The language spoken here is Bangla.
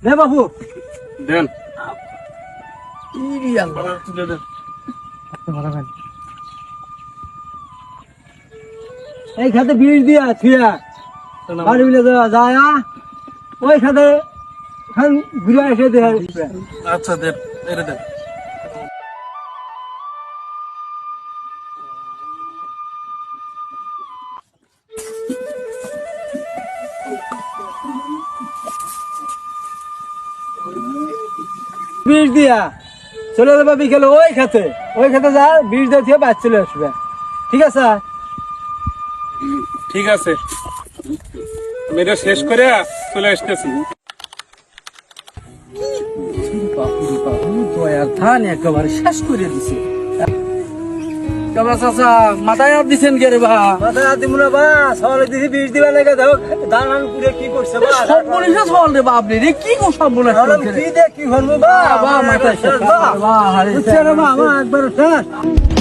দে বাবু দেন এই খাতে বিষ দিয়া থুয়া বাড়ি মিলে যায় ওই খাতে ঘুরে এসে দেখা আচ্ছা দেন এটা দেন বিষ দিয়া চলে যাবে বিকেলে ওই খাতে যা বিষ দিয়ে থুয়ে বাদ চলে আসবে ঠিক আছে ঠিক আছে আমি এটা শেষ করে চলে আসতেছি ধান একেবারে শেষ করে দিছে চাচা মাথায় হাত দিচ্ছেন কে রে বা মাথায় হাত দিব না বা সকালে দিছি বিষ দিবা লেগে দেখো ধান পুরে কি করছে বা সব বলিস সকাল রে বাপ রে কি সব বলে কি দেখ কি করবো বা মাথায় বা হারে একবার শেষ